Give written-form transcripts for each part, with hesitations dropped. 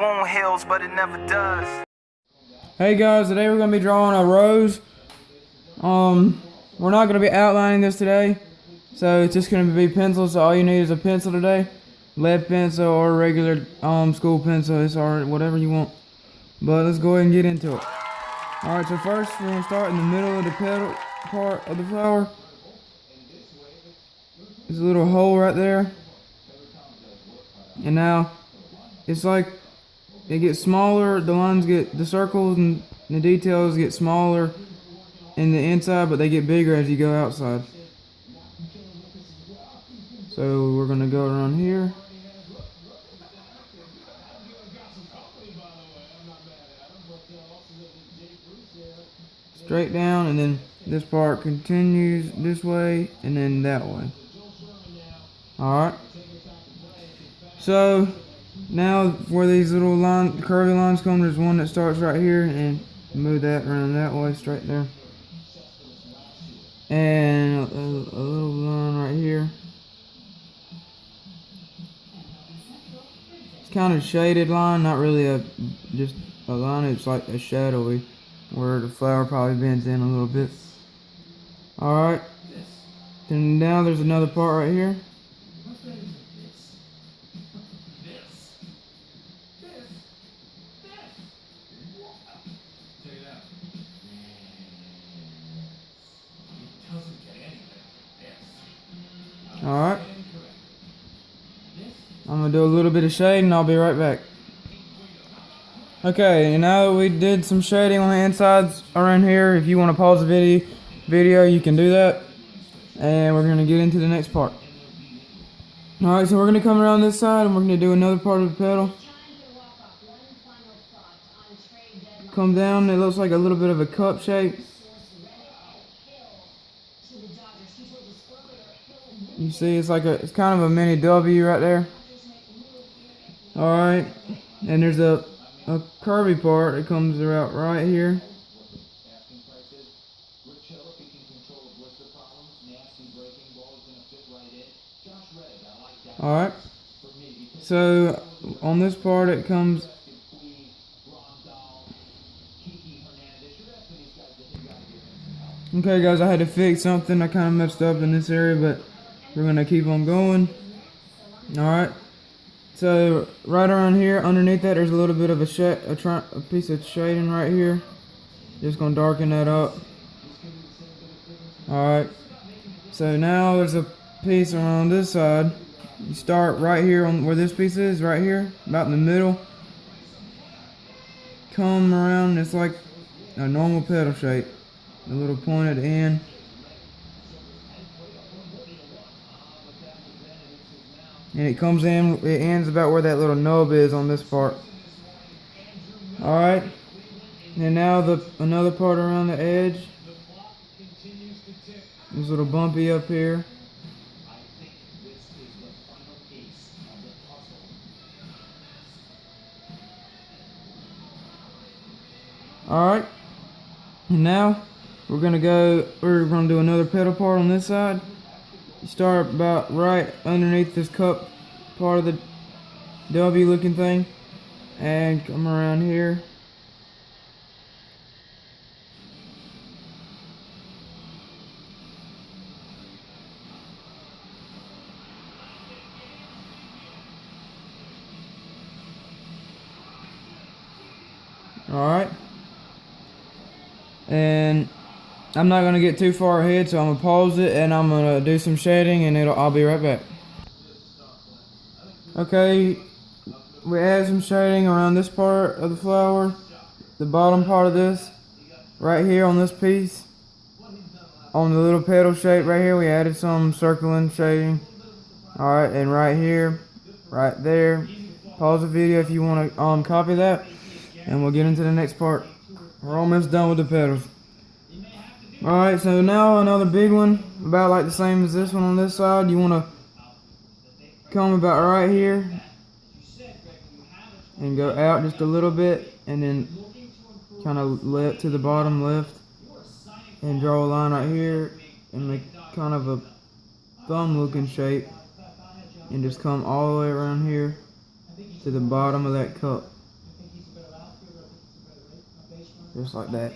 wound heals, but it never does. Hey guys, today we're going to be drawing a rose. We're not going to be outlining this today, so it's just going to be pencils. So all you need is a pencil today, lead pencil or regular school pencil. It's alright, whatever you want. But let's go ahead and get into it. Alright, so first we're going to start in the middle of the petal part of the flower. There's a little hole right there. And now it's like it gets smaller, the circles and the details get smaller in the inside, but they get bigger as you go outside. So we're gonna go around here. Straight down, and then this part continues this way and then that way. Alright. So now where these little curvy lines come, there's one that starts right here, and move that around that way, straight there. And a little line right here. It's kind of shaded line, not really just a line, it's like a shadowy, where the flower probably bends in a little bit. Alright. Then now there's another part right here. Alright. I'm going to do a little bit of shading and I'll be right back. Okay, and now that we did some shading on the insides around here, if you want to pause the video, you can do that. And we're going to get into the next part. Alright, so we're going to come around this side and we're going to do another part of the petal. Come down, it looks like a little bit of a cup shape. You see, it's kind of a mini W right there. Alright, and there's a curvy part that comes out right here. Alright, so on this part it comes. Okay guys, I had to fix something. I kind of messed up in this area, but we're going to keep on going. Alright. So, right around here, underneath that, there's a little bit of a piece of shading right here. Just going to darken that up. Alright. So now there's a piece around this side. You start right here on where this piece is, right here, about in the middle. Come around, it's like a normal petal shape. A little point at the end. And it comes in, it ends about where that little nub is on this part. Alright. And now another part around the edge. This little bumpy up here. Alright. And now we're gonna do another petal part on this side. You start about right underneath this cup part of the W looking thing and come around here. Alright. And I'm not going to get too far ahead, so I'm going to pause it and I'm going to do some shading and I'll be right back. Okay, we added some shading around this part of the flower, the bottom part of this, right here on this piece. On the little petal shape right here, we added some circling shading. Alright, and right here, right there. Pause the video if you want to copy that, and we'll get into the next part. We're almost done with the petals. Alright, so now another big one, about like the same as this one on this side. You want to come about right here and go out just a little bit, and then kind of left to the bottom left, and draw a line right here and make kind of a thumb looking shape, and just come all the way around here to the bottom of that cup. just like that.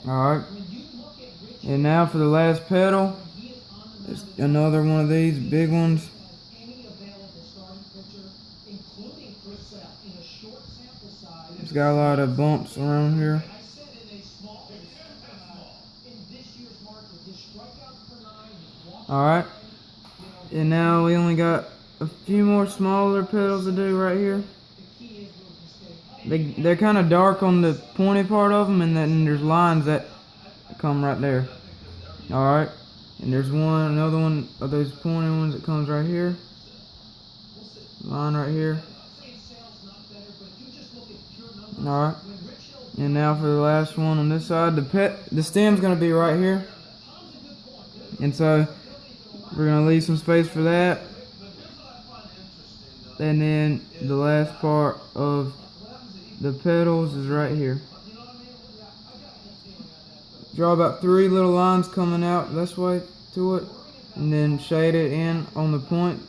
Alright, and now for the last petal, it's another one of these big ones. It's got a lot of bumps around here. Alright, and now we only got a few more smaller petals to do right here. They're kind of dark on the pointy part of them, and then there's lines that come right there. Alright, and there's another one of those pointy ones that comes right here. Line right here. Alright, and now for the last one on this side, the stem's gonna be right here. And so we're gonna leave some space for that. And then the last part of the petals is right here. Draw about 3 little lines coming out this way to it, and then shade it in on the point.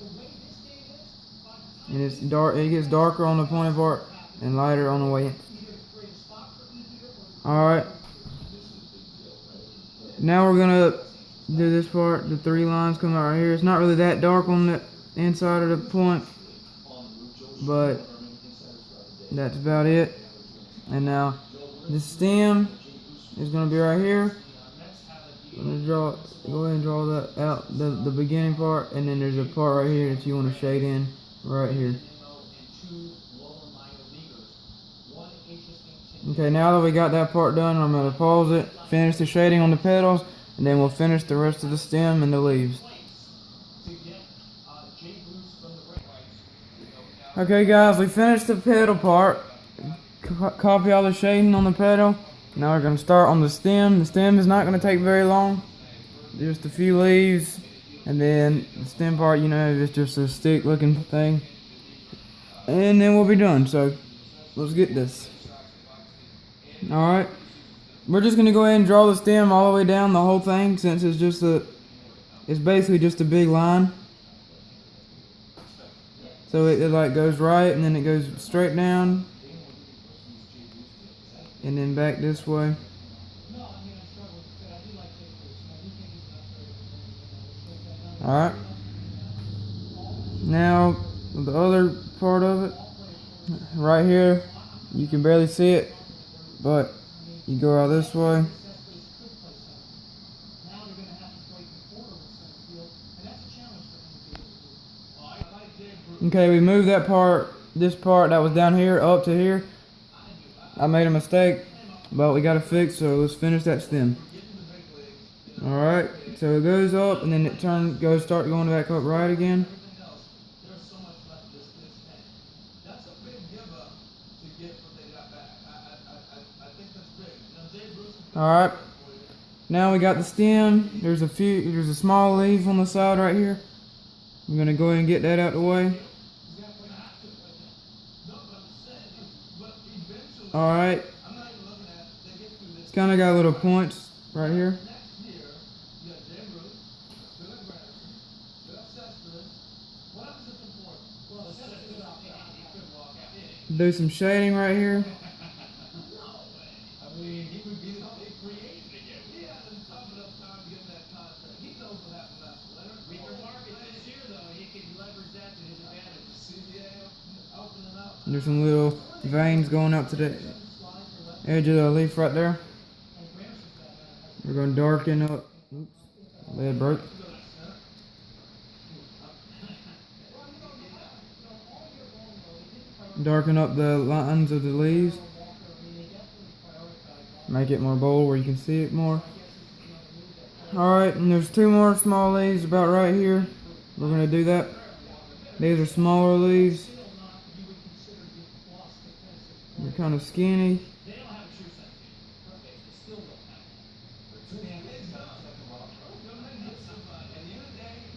And it's dark. It gets darker on the pointy part and lighter on the way in. Alright. Now we're gonna do this part. The 3 lines come out right here. It's not really that dark on the inside of the point, but that's about it. And now the stem is gonna be right here. I'm gonna go ahead and draw that out, the beginning part, and then there's a part right here that you want to shade in right here. Okay, now that we got that part done, I'm gonna pause it, finish the shading on the petals, and then we'll finish the rest of the stem and the leaves. Okay guys, we finished the petal part. Copy all the shading on the petal. Now we're going to start on the stem. The stem is not going to take very long. Just a few leaves. And then the stem part, you know, it's just a stick looking thing. And then we'll be done. So let's get this. Alright. We're just going to go ahead and draw the stem all the way down the whole thing, since it's basically just a big line. So it like goes right, and then it goes straight down, and then back this way. Alright. Now the other part of it, right here, you can barely see it, but you go out this way. Okay, we moved that part, this part that was down here up to here. I made a mistake, but we got it fixed, so let's finish that stem. Alright, so it goes up, and then it start going back up right again. Alright, now we got the stem. There's a small leaf on the side right here. I'm gonna go ahead and get that out of the way. Alright, it's kind of got little points right here. Do some shading right here. There's some little veins going up to the edge of the leaf right there. We're going to darken up. Oops, lid broke. Darken up the lines of the leaves. Make it more bold where you can see it more. Alright, and there's 2 more small leaves about right here. We're going to do that. These are smaller leaves. They're kind of skinny.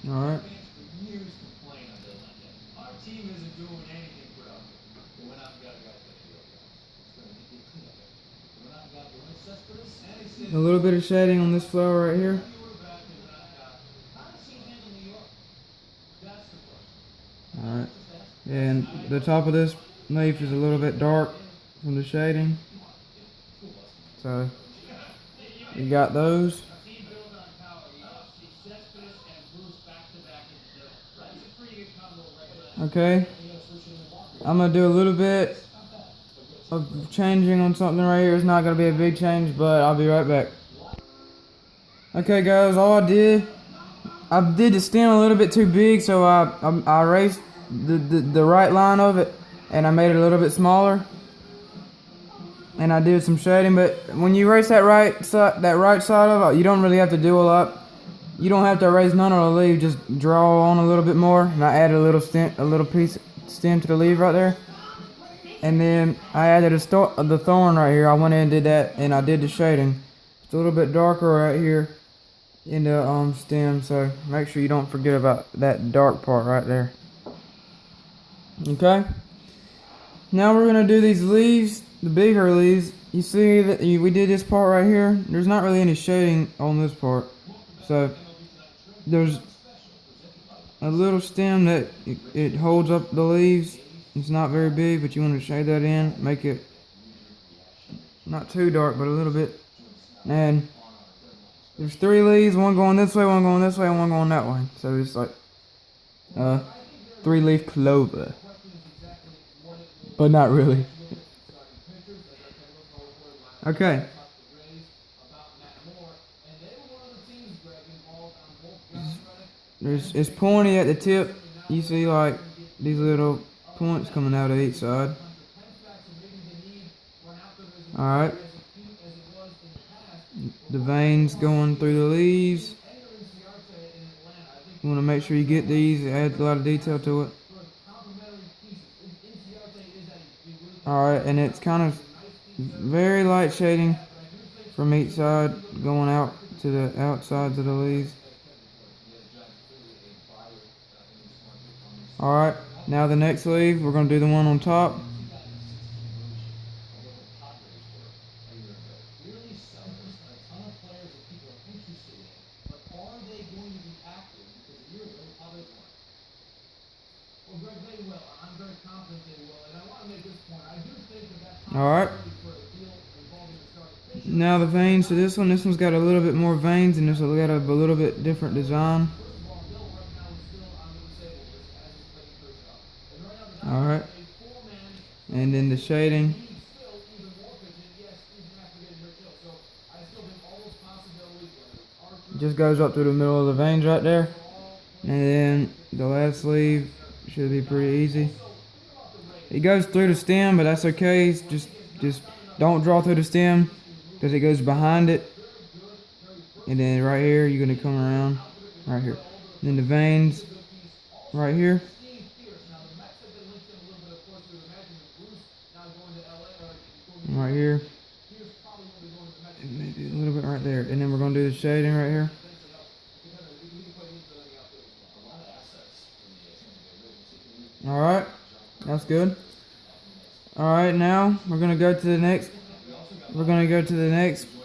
Alright. A little bit of shading on this flower right here. Alright. And the top of this leaf is a little bit dark from the shading. So you got those. Okay. I'm gonna do a little bit of changing on something right here. It's not gonna be a big change, but I'll be right back. Okay guys, all I did the stem a little bit too big, so I erased the right line of it, and I made it a little bit smaller, and I did some shading. But when you erase that right side of it, you don't really have to do a lot. You don't have to erase none of the leaf. Just draw on a little bit more, and I added a little stem to the leaf right there, and then I added the thorn right here. I went in and did that, and I did the shading. It's a little bit darker right here in the stem, so make sure you don't forget about that dark part right there. Okay, now we're gonna do these leaves, the bigger leaves. You see that we did this part right here. There's not really any shading on this part, so there's a little stem that it holds up the leaves. It's not very big, but you want to shade that in, make it not too dark, but a little bit. And there's 3 leaves, one going this way, one going this way, and one going that way. So it's like 3-leaf clover. But not really. Okay. It's pointy at the tip. You see like these little points coming out of each side. Alright. The veins going through the leaves. You want to make sure you get these. It adds a lot of detail to it. Alright, and it's kind of very light shading from each side going out to the outsides of the leaves. Alright, now the next leaf, we're going to do the one on top. Alright. Now the veins to this one's got a little bit more veins, and this will got a little bit different design. Alright. And then the shading. Just goes up through the middle of the veins right there. And then the last sleeve should be pretty easy. It goes through the stem, but that's okay. It's just don't draw through the stem because it goes behind it. And then right here, you're going to come around right here. And then the veins right here. And right here. And maybe a little bit right there. And then we're going to do the shading right here. Alright, that's good. Alright, now we're gonna go to the next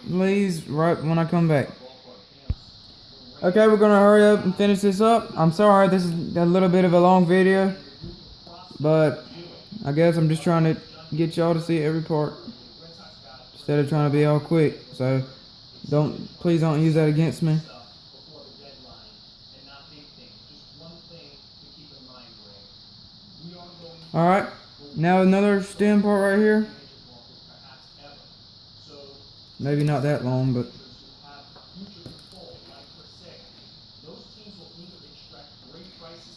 leaves right when I come back. Okay, we're gonna hurry up and finish this up. I'm sorry this is a little bit of a long video, but I guess I'm just trying to get y'all to see every part instead of trying to be all quick. So please don't use that against me. Alright, now another stem part right here. Maybe not that long, but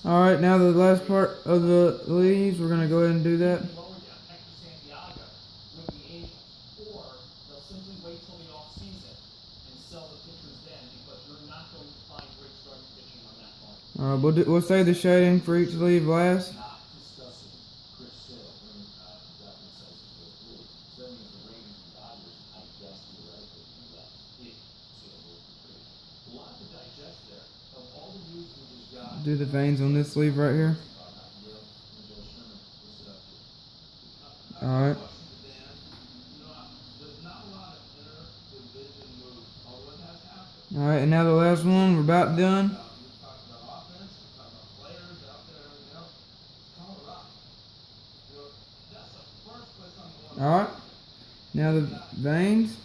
alright, now the last part of the leaves, we're going to go ahead and do that. Alright, we'll save the shading for each leaf last. Do the veins on this sleeve right here. Alright. Alright, and now the last one, we're about done. Alright. Now the veins.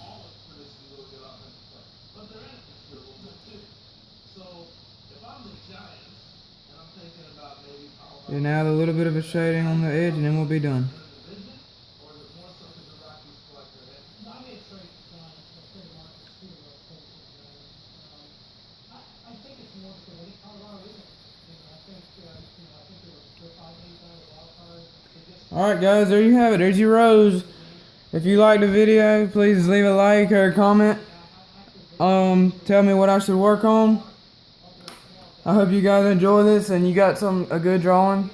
And now a little bit of a shading on the edge and then we'll be done. Alright guys, there you have it. There's your rose. If you liked the video, please leave a like or a comment. Tell me what I should work on. I hope you guys enjoy this and you got a good drawing.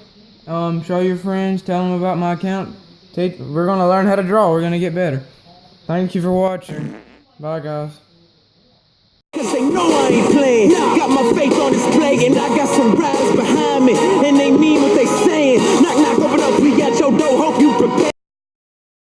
Show your friends, tell them about my account. We're gonna learn how to draw. We're gonna get better. Thank you for watching. Bye guys. Cause they know I ain't playing. Got my faith on display and I got some riders behind me. And they mean what